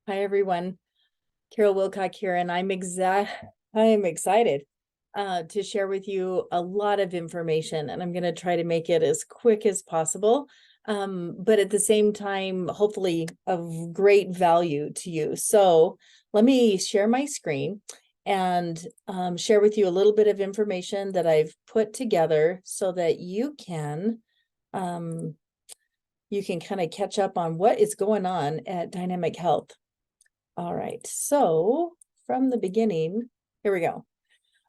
Hi, everyone. Carol Wilcock here, and I'm excited to share with you a lot of information, and I'm going to try to make it as quick as possible, but at the same time, hopefully of great value to you. So let me share my screen and share with you a little bit of information that I've put together so that you can kind of catch up on what is going on at Dynamic Health. All right, so from the beginning, here we go.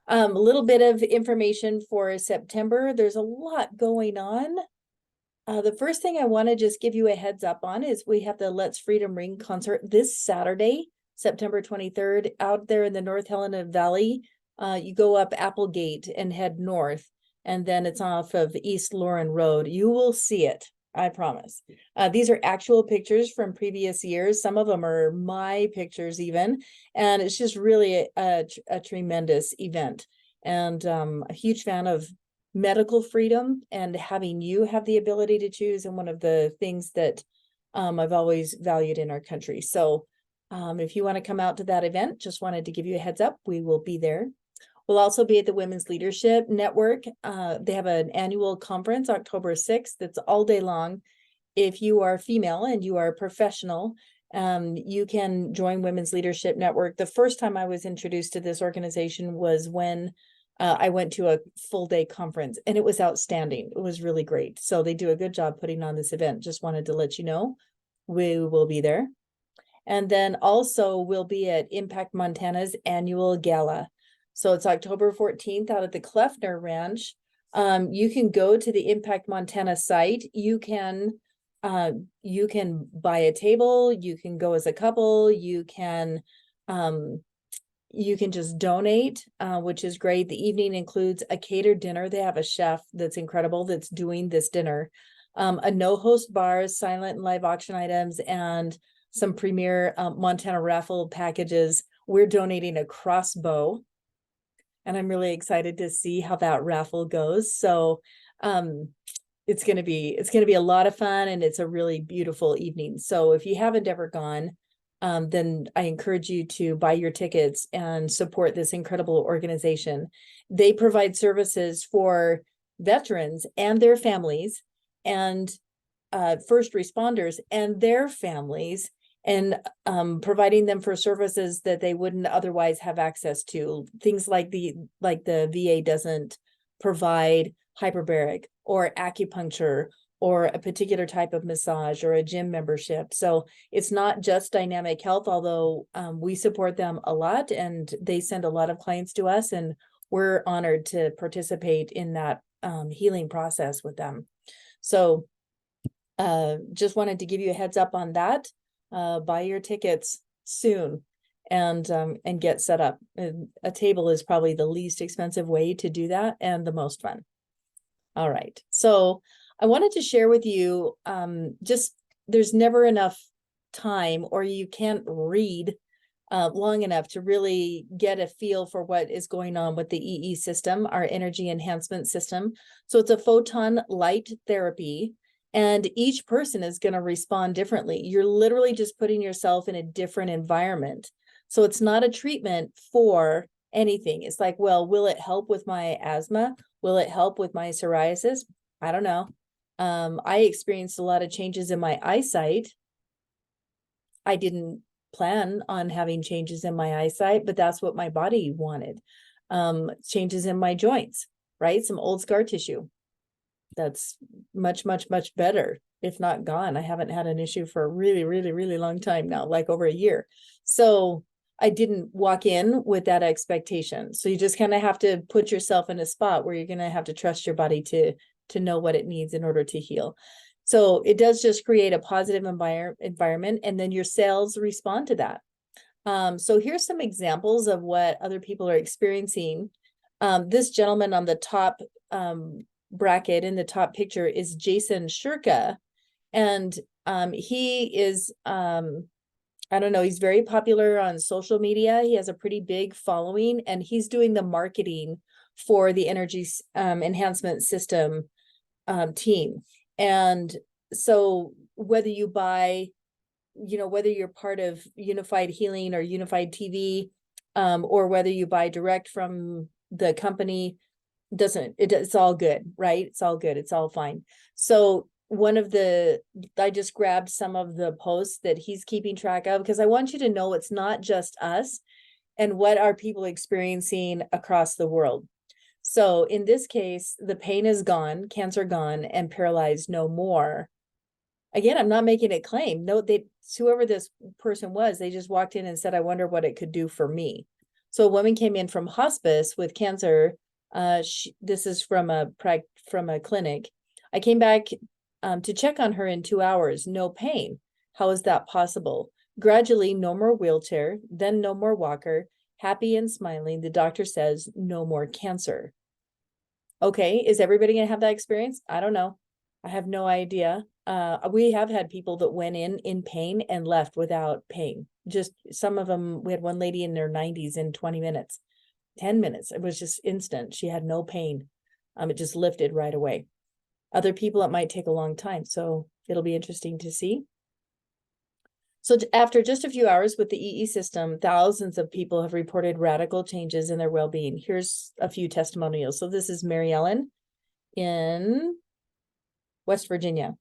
A little bit of information for September. There's a lot going on. The first thing I want to just give you a heads up on is we have the Let's Freedom Ring concert this Saturday, September 23rd, out there in the North Helena Valley. You go up Applegate and head north, and then it's off of East Lauren Road. You will see it. I promise. These are actual pictures from previous years. Some of them are my pictures even, and it's just really a tremendous event. And a huge fan of medical freedom and having you have the ability to choose, and one of the things that I've always valued in our country. So if you want to come out to that event, just wanted to give you a heads up. We will be there. We'll also be at the Women's Leadership Network. They have an annual conference, October 6th. That's all day long. If you are female and you are a professional, you can join Women's Leadership Network. The first time I was introduced to this organization was when I went to a full day conference, and it was outstanding. It was really great. So they do a good job putting on this event. Just wanted to let you know we will be there. And then also we'll be at Impact Montana's annual gala. So it's October 14th out at the Kleffner Ranch. You can go to the Impact Montana site. You can buy a table. You can go as a couple. You can just donate, which is great. The evening includes a catered dinner. They have a chef that's incredible that's doing this dinner. A no-host bar, silent and live auction items, and some premier Montana raffle packages. We're donating a crossbow, and I'm really excited to see how that raffle goes. So it's going to be a lot of fun, and it's a really beautiful evening. So if you haven't ever gone, then I encourage you to buy your tickets and support this incredible organization. They provide services for veterans and their families, and first responders and their families, and providing them for services that they wouldn't otherwise have access to. Things like the VA doesn't provide hyperbaric or acupuncture or a particular type of massage or a gym membership. So it's not just Dynamic Health, although we support them a lot and they send a lot of clients to us, and we're honored to participate in that healing process with them. So just wanted to give you a heads up on that. Buy your tickets soon and get set up. A table is probably the least expensive way to do that and the most fun. All right. So I wanted to share with you, just there's never enough time, or you can't read long enough to really get a feel for what is going on with the EE system, our energy enhancement system. So it's a photon light therapy, and each person is going to respond differently. You're literally just putting yourself in a different environment. So it's not a treatment for anything. It's like, well, will it help with my asthma? Will it help with my psoriasis? I don't know. I experienced a lot of changes in my eyesight. I didn't plan on having changes in my eyesight, but that's what my body wanted. Changes in my joints, right? Some old scar tissue. That's much, much, much better, if not gone. I haven't had an issue for a really, really, really long time now, like over a year. So I didn't walk in with that expectation. So you just kind of have to put yourself in a spot where you're going to have to trust your body to know what it needs in order to heal. So it does just create a positive environment, and then your cells respond to that. So here's some examples of what other people are experiencing. This gentleman on the top bracket in the top picture is Jason Shurka, and he is I don't know, he's very popular on social media. He has a pretty big following, and he's doing the marketing for the energy enhancement system team. And so whether you buy whether you're part of Unified Healing or Unified TV, or whether you buy direct from the company, it's all good, right? It's all good. It's all fine. So I just grabbed some of the posts that he's keeping track of, because I want you to know it's not just us and what are people experiencing across the world. So in this case, the pain is gone, cancer gone, and paralyzed no more. Again, I'm not making a claim. No, whoever this person was, they just walked in and said, I wonder what it could do for me. So a woman came in from hospice with cancer. This is from a clinic. I came back to check on her in 2 hours. No pain. How is that possible? Gradually, no more wheelchair, then no more walker. Happy and smiling. The doctor says no more cancer. Okay, is everybody going to have that experience? I don't know. I have no idea. We have had people that went in pain and left without pain. Just some of them, we had one lady in their 90s in 20 minutes, 10 minutes. It was just instant. She had no pain. It just lifted right away. Other people, it might take a long time. So it'll be interesting to see. So after just a few hours with the EE system, thousands of people have reported radical changes in their well-being. Here's a few testimonials. So this is Mary Ellen in West Virginia.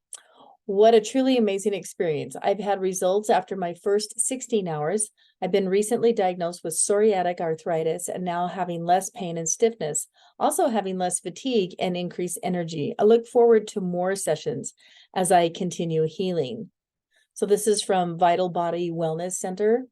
What a truly amazing experience. I've had results after my first 16 hours. I've been recently diagnosed with psoriatic arthritis and now having less pain and stiffness, also having less fatigue and increased energy. I look forward to more sessions as I continue healing. So this is from Vital Body Wellness Center.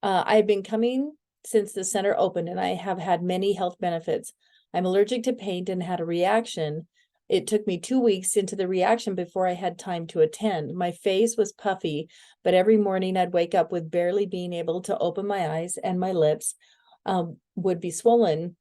I've been coming since the center opened and I have had many health benefits. I'm allergic to paint and had a reaction. It took me 2 weeks into the reaction before I had time to attend. My face was puffy, but every morning I'd wake up with barely being able to open my eyes, and my lips would be swollen,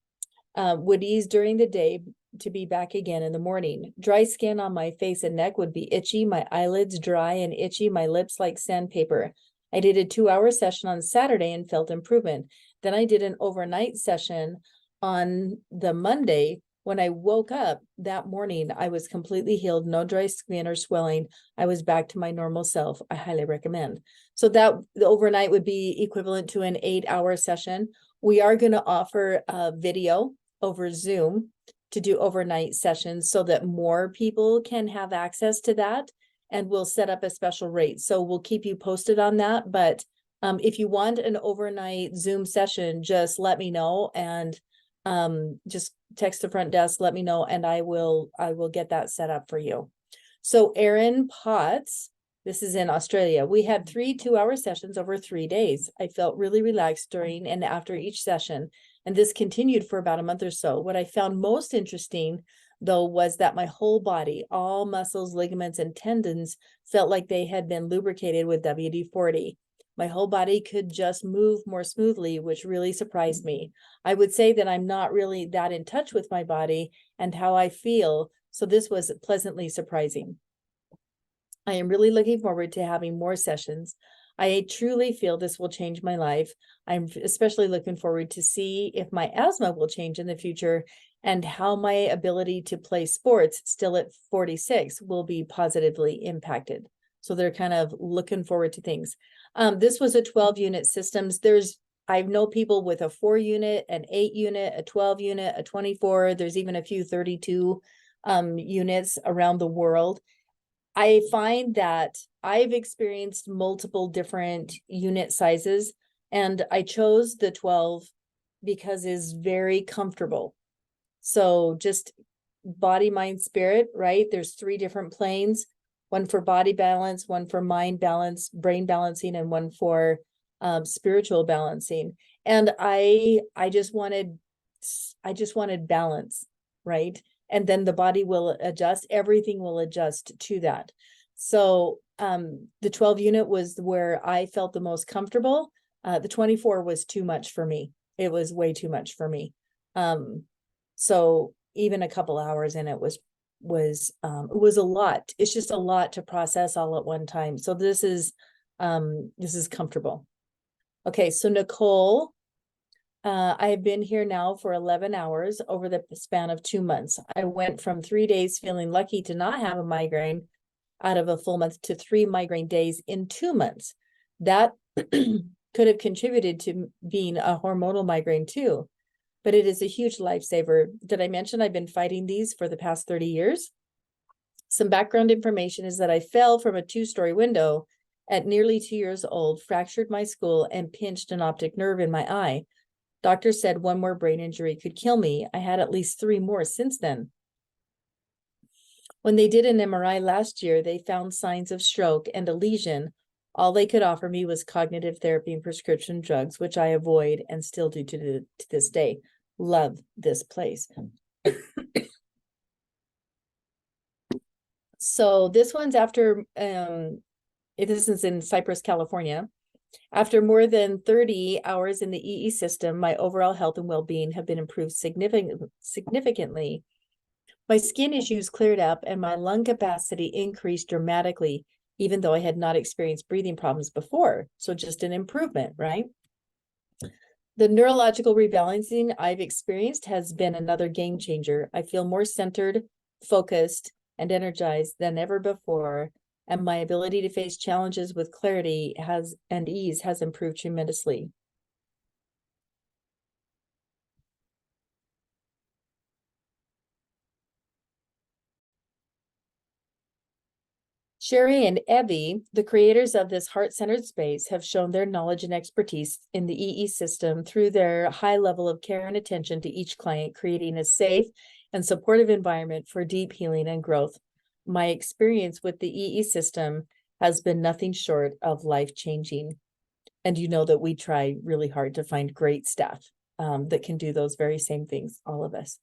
would ease during the day to be back again in the morning. Dry skin on my face and neck would be itchy, my eyelids dry and itchy, my lips like sandpaper. I did a 2-hour session on Saturday and felt improvement. Then I did an overnight session on the Monday. When I woke up that morning, I was completely healed, no dry skin or swelling. I was back to my normal self. I highly recommend. So that the overnight would be equivalent to an 8-hour session. We are going to offer a video over Zoom to do overnight sessions so that more people can have access to that, and we'll set up a special rate. So we'll keep you posted on that. But if you want an overnight Zoom session, just let me know, and just text the front desk, let me know, and I will get that set up for you. So Erin Potts, this is in Australia. We had 3 2-hour sessions over 3 days. I felt really relaxed during and after each session, and this continued for about a month or so. What I found most interesting, though, was that my whole body, all muscles, ligaments, and tendons, felt like they had been lubricated with WD-40. My whole body could just move more smoothly, which really surprised me. I would say that I'm not really that in touch with my body and how I feel, so this was pleasantly surprising. I am really looking forward to having more sessions. I truly feel this will change my life. I'm especially looking forward to see if my asthma will change in the future and how my ability to play sports still at 46 will be positively impacted. So they're kind of looking forward to things. This was a 12-unit systems. I know people with a 4-unit, an 8-unit, a 12-unit, a 24. There's even a few 32 units around the world. I find that I've experienced multiple different unit sizes, and I chose the 12 because it's very comfortable. So just body, mind, spirit, right? There's 3 different planes, one for body balance, one for mind balance, brain balancing, and one for spiritual balancing. And I just wanted balance, right? And then the body will adjust, everything will adjust to that. So the 12 unit was where I felt the most comfortable. The 24 was too much for me. It was way too much for me. So even a couple hours in it was a lot. It's just a lot to process all at one time. So this is comfortable. Okay, so Nicole, I've been here now for 11 hours over the span of 2 months. I went from 3 days feeling lucky to not have a migraine. out of a full month to 3 migraine days in 2 months. That could have contributed to being a hormonal migraine too, but it is a huge lifesaver. Did I mention I've been fighting these for the past 30 years? Some background information is that I fell from a 2-story window at nearly 2 years old, fractured my skull, and pinched an optic nerve in my eye. Doctors said one more brain injury could kill me. I had at least 3 more since then. When they did an MRI last year, they found signs of stroke and a lesion. All they could offer me was cognitive therapy and prescription drugs, which I avoid and still do to this day. Love this place. So this one's after, this is in Cypress, California. After more than 30 hours in the EE system, my overall health and well-being have been improved significantly. My skin issues cleared up and my lung capacity increased dramatically, even though I had not experienced breathing problems before. So just an improvement, right? The neurological rebalancing I've experienced has been another game changer. I feel more centered, focused, and energized than ever before, and my ability to face challenges with clarity and ease has improved tremendously. Sherry and Ebby, the creators of this heart-centered space, have shown their knowledge and expertise in the EE system through their high level of care and attention to each client, creating a safe and supportive environment for deep healing and growth. My experience with the EE system has been nothing short of life-changing. And you know that we try really hard to find great staff that can do those very same things, all of us.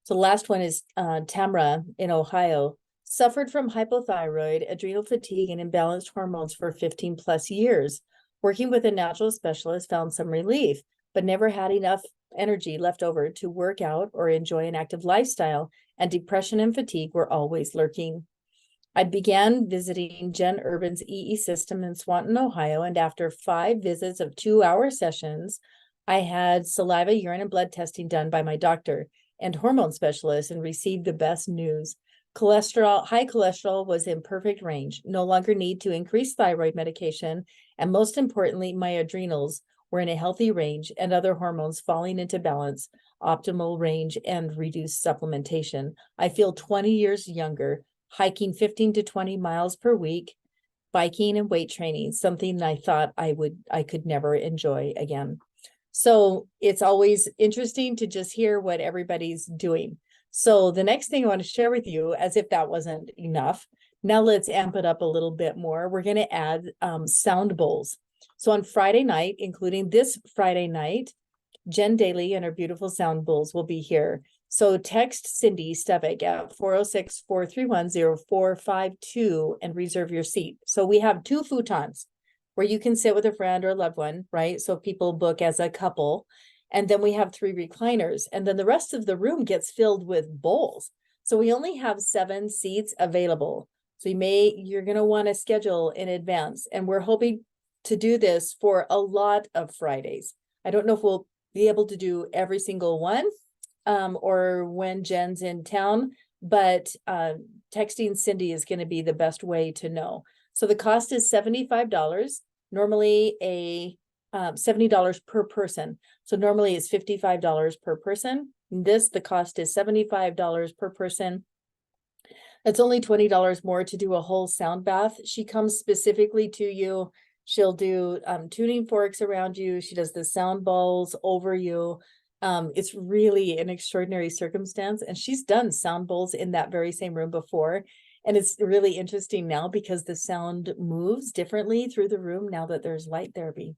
So the last one is Tamra in Ohio. Suffered from hypothyroid, adrenal fatigue, and imbalanced hormones for 15 plus years. Working with a natural specialist found some relief, but never had enough energy left over to work out or enjoy an active lifestyle, and depression and fatigue were always lurking. I began visiting Jen Urban's EE system in Swanton, Ohio, and after 5 visits of 2-hour sessions, I had saliva, urine, and blood testing done by my doctor and hormone specialist and received the best news. High cholesterol was in perfect range, no longer need to increase thyroid medication, and most importantly, my adrenals were in a healthy range and other hormones falling into balance, optimal range, and reduced supplementation. I feel 20 years younger, hiking 15 to 20 miles per week, biking and weight training, something I thought I could never enjoy again. So it's always interesting to just hear what everybody's doing. So the next thing I want to share with you, as if that wasn't enough, now let's amp it up a little bit more. We're going to add sound bowls. So on Friday night, including this Friday night, Jen Daly and her beautiful sound bowls will be here. So text Cindy Stevick at 406-431-0452 and reserve your seat. So we have 2 futons where you can sit with a friend or a loved one, right? So people book as a couple. And then we have 3 recliners, and then the rest of the room gets filled with bowls. So we only have 7 seats available. So you're going to want to schedule in advance. And we're hoping to do this for a lot of Fridays. I don't know if we'll be able to do every single one or when Jen's in town, but texting Cindy is going to be the best way to know. So the cost is $75. Normally $70 per person. So normally it's $55 per person. The cost is $75 per person. That's only $20 more to do a whole sound bath. She comes specifically to you. She'll do tuning forks around you. She does the sound bowls over you. It's really an extraordinary circumstance. And she's done sound bowls in that very same room before. And it's really interesting now because the sound moves differently through the room now that there's light therapy.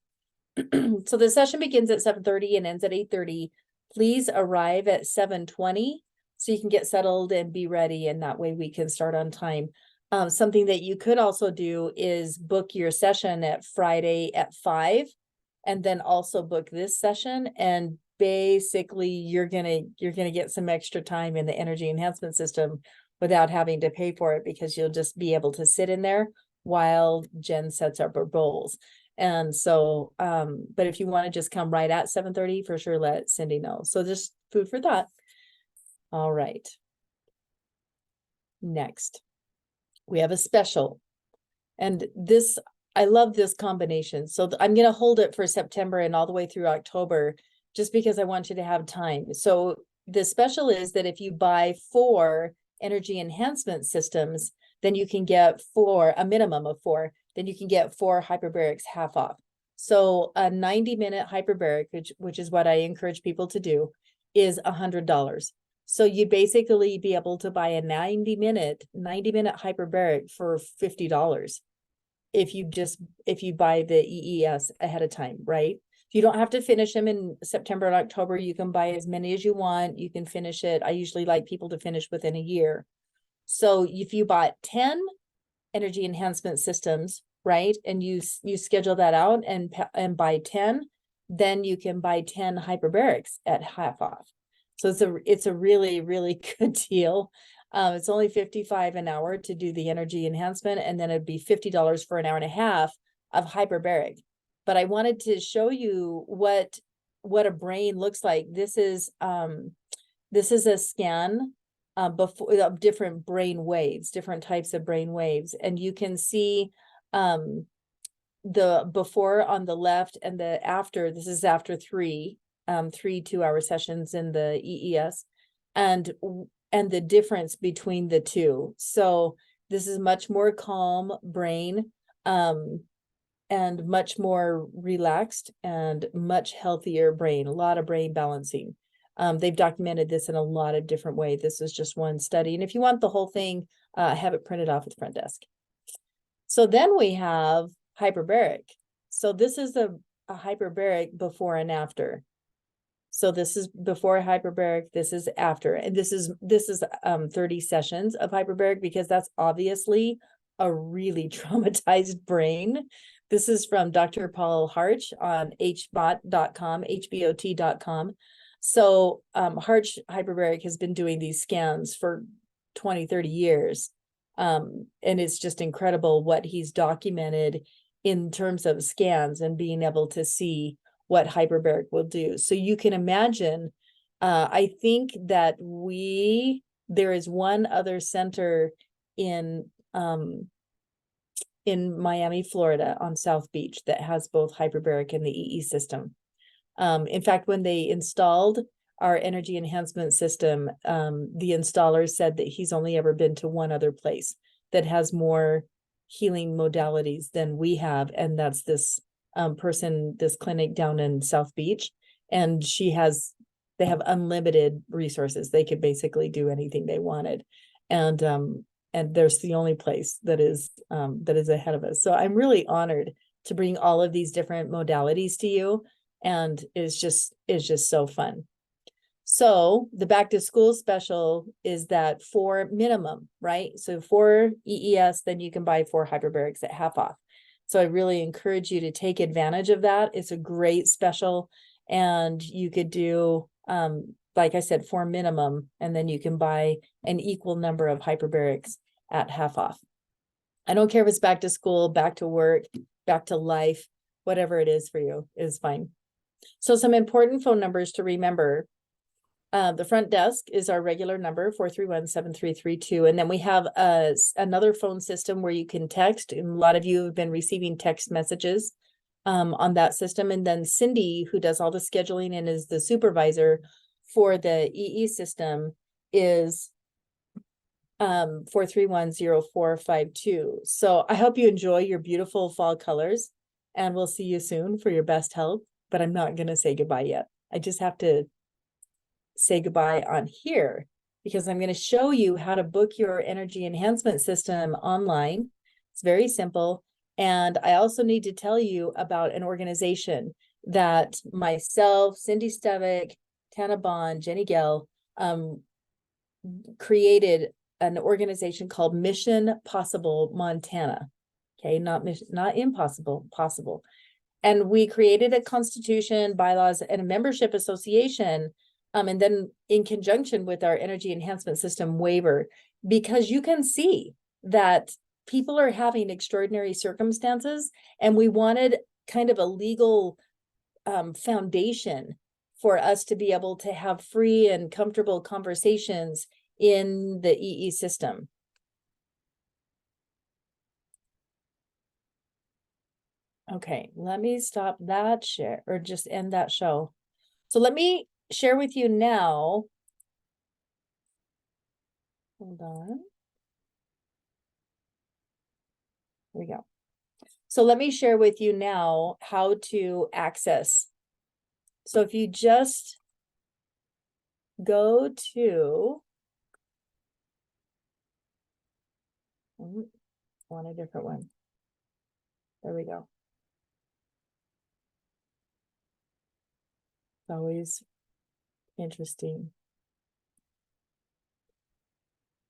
So the session begins at 7:30 and ends at 8:30. Please arrive at 7:20 so you can get settled and be ready, and that way we can start on time. Something that you could also do is book your session at Friday at 5, and then also book this session. And basically, you're gonna get some extra time in the energy enhancement system without having to pay for it, because you'll just be able to sit in there while Jen sets up her bowls. And so, but if you want to just come right at 7:30, for sure, let Cindy know. So just food for thought. All right. Next, we have a special. And this, I love this combination. So I'm going to hold it for September and all the way through October, just because I want you to have time. So the special is that if you buy 4 energy enhancement systems, then you can get a minimum of 4, then you can get 4 hyperbarics half off. So a 90-minute hyperbaric, which is what I encourage people to do, is $100. So you'd basically be able to buy a 90-minute hyperbaric for $50 if you buy the EES ahead of time, right? You don't have to finish them in September and October. You can buy as many as you want. You can finish it. I usually like people to finish within a year. So if you bought 10 energy enhancement systems, right, and you schedule that out and buy 10, then you can buy 10 hyperbarics at half off. So it's a really, really good deal. It's only $55 an hour to do the energy enhancement, and then it'd be $50 for an hour and a half of hyperbaric. But I wanted to show you what a brain looks like. This is a scan before of different brain waves, different types of brain waves, and you can see the before on the left and the after. This is after 3 2-hour sessions in the EES, and the difference between the two. So this is much more calm brain, and much more relaxed and much healthier brain, a lot of brain balancing. They've documented this in a lot of different ways. This is just one study. And if you want the whole thing, have it printed off at the front desk. So then we have hyperbaric. So this is a hyperbaric before and after. So this is before hyperbaric, this is after. And this is 30 sessions of hyperbaric, because that's obviously a really traumatized brain. This is from Dr. Paul Harch on hbot.com, hbot.com. So Harch Hyperbaric has been doing these scans for 20, 30 years. And it's just incredible what he's documented in terms of scans and being able to see what hyperbaric will do. So you can imagine, I think that there is one other center in Miami, Florida on South Beach that has both hyperbaric and the EE system. In fact, when they installed our energy enhancement system, the installer said that he's only ever been to one other place that has more healing modalities than we have, and that's this this clinic down in South Beach, and they have unlimited resources. They could basically do anything they wanted, and there's the only place that is ahead of us. So I'm really honored to bring all of these different modalities to you, and it's just so fun. So the back to school special is that 4 minimum, right? So 4 EES, then you can buy 4 hyperbarics at half off. So I really encourage you to take advantage of that. It's a great special, and you could do, like I said, 4 minimum, and then you can buy an equal number of hyperbarics at half off. I don't care if it's back to school, back to work, back to life, whatever it is for you is fine. So some important phone numbers to remember. The front desk is our regular number, 431-7332. And then we have another phone system where you can text. And a lot of you have been receiving text messages on that system. And then Cindy, who does all the scheduling and is the supervisor for the EE system, is 431-0452. So I hope you enjoy your beautiful fall colors, and we'll see you soon for your best health. But I'm not going to say goodbye yet. I just have to say goodbye on here, because I'm going to show you how to book your energy enhancement system online. It's very simple. And I also need to tell you about an organization that myself, Cindy Stevick, Tana Bond, Jenny Gell, created an organization called Mission Possible Montana. Okay, not impossible, possible. And we created a constitution, bylaws, and a membership association, and then in conjunction with our energy enhancement system waiver, because you can see that people are having extraordinary circumstances, and we wanted kind of a legal foundation for us to be able to have free and comfortable conversations in the EE system. Okay, let me stop that share or just end that show. So let me share with you now. Hold on. Here we go. So let me share with you now how to access. So if you just go to, want a different one. There we go. It's always interesting.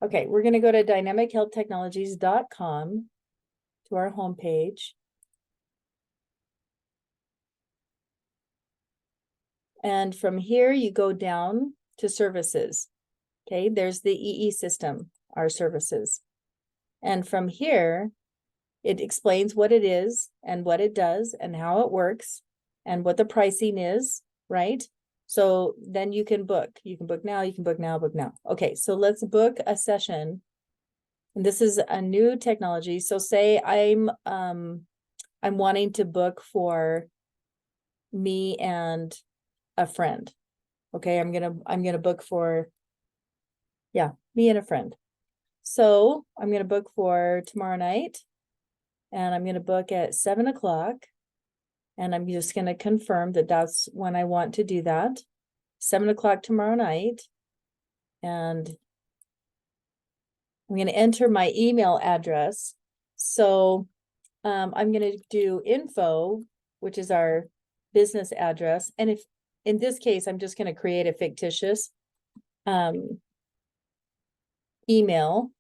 Okay, we're going to go to dynamichealthtechnologies.com to our homepage. And from here, you go down to services. Okay, there's the EE system, our services. And from here, it explains what it is and what it does and how it works and what the pricing is, right? So then you can book. You can book now, you can book now, book now. Okay, so let's book a session. And this is a new technology. So say I'm wanting to book for me and a friend. Okay, I'm gonna book for, yeah, me and a friend. So I'm gonna book for tomorrow night, and I'm gonna book at 7 o'clock, and I'm just gonna confirm that that's when I want to do that. 7 o'clock tomorrow night, and I'm gonna enter my email address. So I'm gonna do info, which is our business address, and if in this case, I'm just gonna create a fictitious email.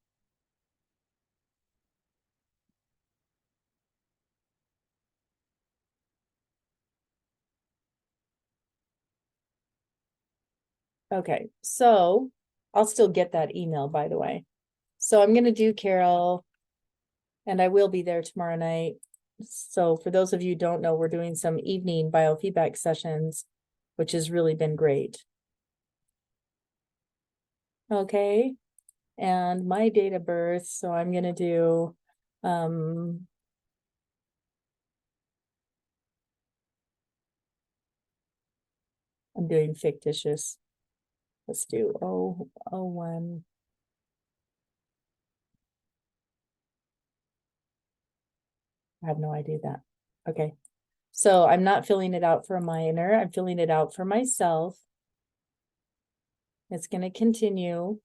Okay, so I'll still get that email, by the way. So I'm gonna do Carol, and I will be there tomorrow night. So for those of you who don't know, we're doing some evening biofeedback sessions, which has really been great. Okay, and my date of birth, so I'm gonna do I'm doing fictitious. Let's do 001. I have no idea that. Okay. So I'm not filling it out for a minor. I'm filling it out for myself. It's going to continue.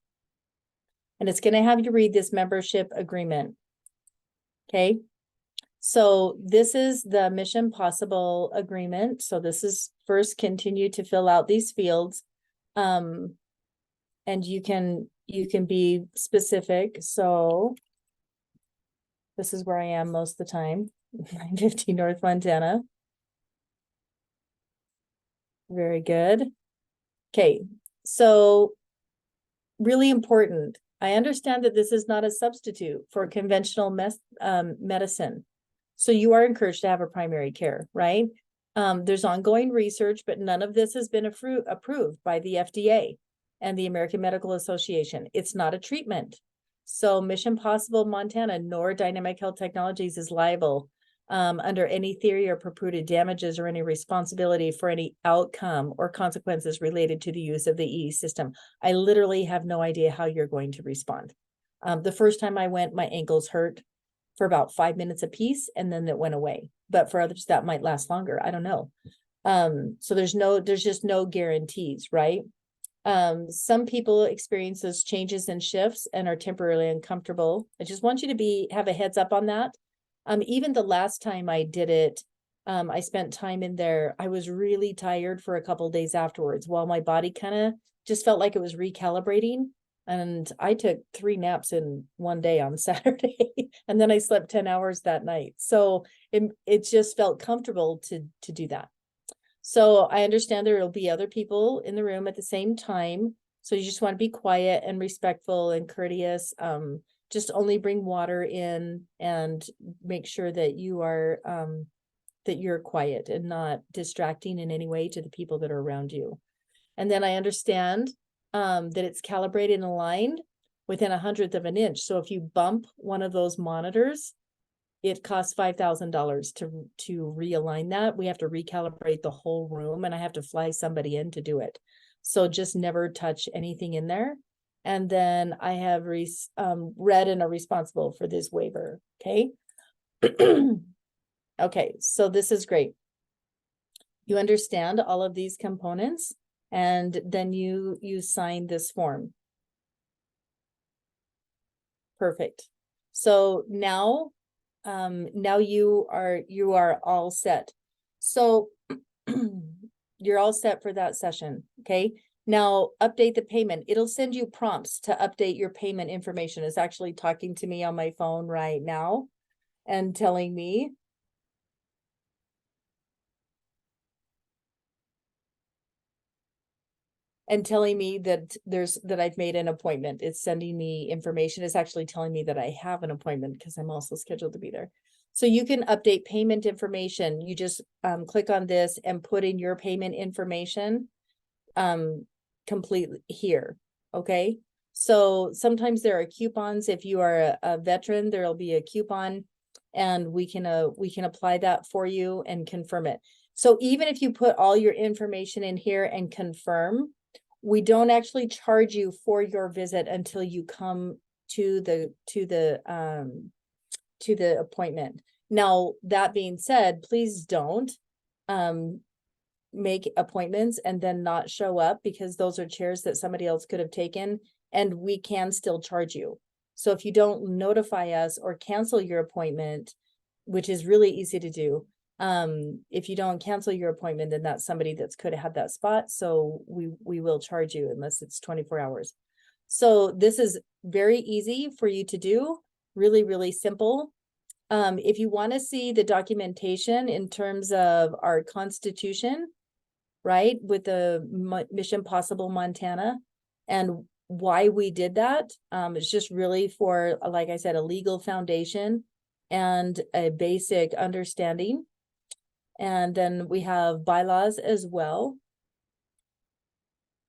And it's going to have you read this membership agreement. Okay. So this is the Mission Possible agreement. So this is first continue to fill out these fields. And you can be specific. So this is where I am most of the time, 950 North Montana. Very good. Okay, so really important. I understand that this is not a substitute for conventional medicine. So you are encouraged to have a primary care, right? There's ongoing research, but none of this has been approved by the FDA and the American Medical Association. It's not a treatment. So Mission Possible Montana nor Dynamic Health Technologies is liable under any theory or purported damages or any responsibility for any outcome or consequences related to the use of the EE system. I literally have no idea how you're going to respond. The first time I went, my ankles hurt for about 5 minutes a piece, and then it went away. But for others, that might last longer. I don't know. So there's just no guarantees, right? Some people experience those changes and shifts and are temporarily uncomfortable. I just want you to have a heads up on that. Even the last time I did it, I spent time in there. I was really tired for a couple days afterwards while my body kind of just felt like it was recalibrating. And I took 3 naps in one day on Saturday, and then I slept 10 hours that night. So it just felt comfortable to do that. So I understand there will be other people in the room at the same time. So you just want to be quiet and respectful and courteous. Just only bring water in and make sure that you're quiet and not distracting in any way to the people that are around you. And then I understand that it's calibrated and aligned within 1/100 of an inch. So if you bump one of those monitors, it costs $5,000 to realign that. We have to recalibrate the whole room, and I have to fly somebody in to do it. So just never touch anything in there. And then I have read and are responsible for this waiver. Okay. Okay, so this is great. You understand all of these components, and then you sign this form. Perfect. So now you are all set. So you're all set for that session. Okay. Now update the payment. It'll send you prompts to update your payment information. It's actually talking to me on my phone right now and telling me. And telling me that that I've made an appointment. It's sending me information. It's actually telling me that I have an appointment because I'm also scheduled to be there. So you can update payment information. You just click on this and put in your payment information completely here. Okay. So sometimes there are coupons. If you are a veteran, there'll be a coupon, and we can apply that for you and confirm it. So even if you put all your information in here and confirm, we don't actually charge you for your visit until you come to the appointment. Now, that being said, please don't make appointments and then not show up, because those are chairs that somebody else could have taken, and we can still charge you. So if you don't notify us or cancel your appointment, which is really easy to do, if you don't cancel your appointment, then that's somebody that's could have had that spot. So we will charge you unless it's 24 hours. So this is very easy for you to do. Really, really simple. If you want to see the documentation in terms of our Constitution, right, with the Mission Possible Montana, and why we did that, it's just really for, like I said, a legal foundation and a basic understanding. And then we have bylaws as well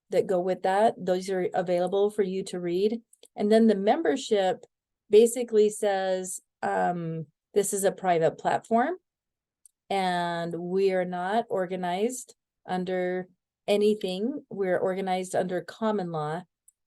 that go with that. Those are available for you to read. And then the membership basically says, this is a private platform, and we are not organized under anything. We're organized under common law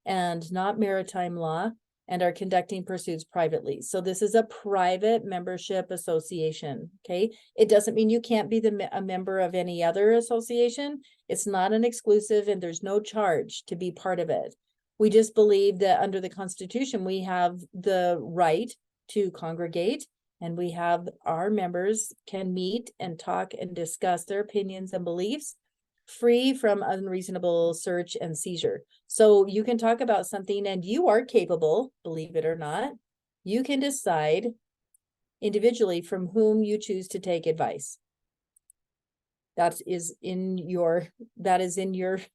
and not maritime law, and are conducting pursuits privately. So this is a private membership association. Okay. It doesn't mean you can't be a member of any other association. It's not an exclusive, and there's no charge to be part of it. We just believe that under the Constitution, we have the right to congregate, and we have our members can meet and talk and discuss their opinions and beliefs free from unreasonable search and seizure. So you can talk about something, and you are capable, believe it or not, you can decide individually from whom you choose to take advice. That is in your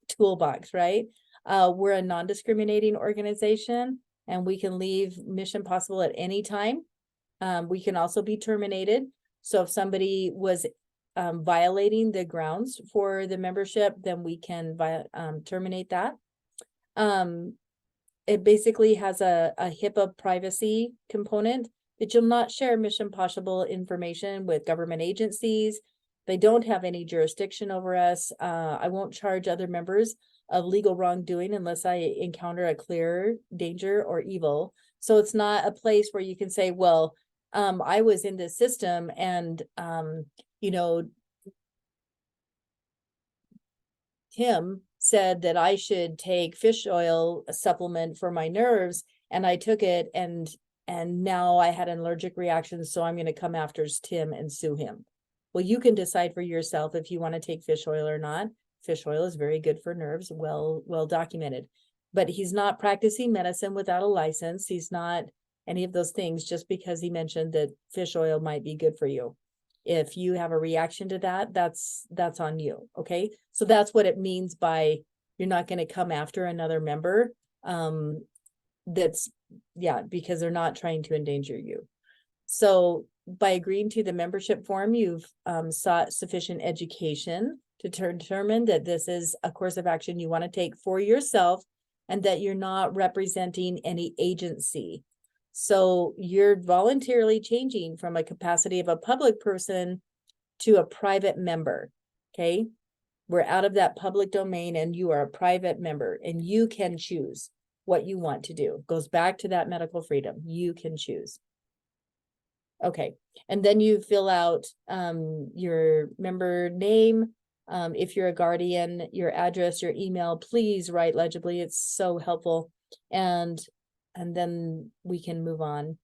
toolbox, right? We're a non-discriminating organization, and we can leave Mission Possible at any time. We can also be terminated. So if somebody was violating the grounds for the membership, then we can terminate that. It basically has a HIPAA privacy component that you'll not share Mission Possible information with government agencies. They don't have any jurisdiction over us. I won't charge other members of legal wrongdoing unless I encounter a clear danger or evil. So it's not a place where you can say, well, I was in this system, and Tim said that I should take fish oil supplement for my nerves, and I took it, and now I had an allergic reaction, so I'm going to come after Tim and sue him. Well, you can decide for yourself if you want to take fish oil or not. Fish oil is very good for nerves, well documented. But he's not practicing medicine without a license. He's not any of those things just because he mentioned that fish oil might be good for you. If you have a reaction to that, that's on you. Okay. So that's what it means by you're not going to come after another member. Because they're not trying to endanger you. So by agreeing to the membership form, you've sought sufficient education to determine that this is a course of action you want to take for yourself, and that you're not representing any agency. So you're voluntarily changing from a capacity of a public person to a private member, okay? We're out of that public domain and you are a private member and you can choose what you want to do. Goes back to that medical freedom. You can choose. Okay, and then you fill out your member name. If you're a guardian, your address, your email, please write legibly. It's so helpful. And then we can move on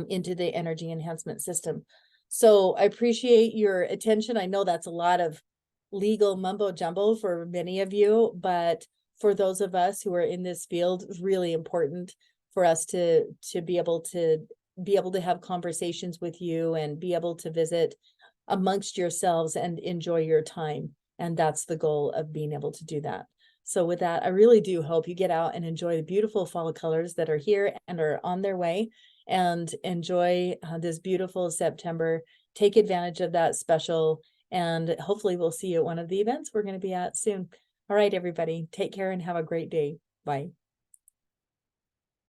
into the energy enhancement system. So I appreciate your attention. I know that's a lot of legal mumbo jumbo for many of you, but for those of us who are in this field, it's really important for us to be able to have conversations with you and be able to visit amongst yourselves and enjoy your time. And that's the goal of being able to do that. So with that, I really do hope you get out and enjoy the beautiful fall colors that are here and are on their way, and enjoy this beautiful September. Take advantage of that special, and hopefully we'll see you at one of the events we're going to be at soon. All right, everybody, take care and have a great day. Bye.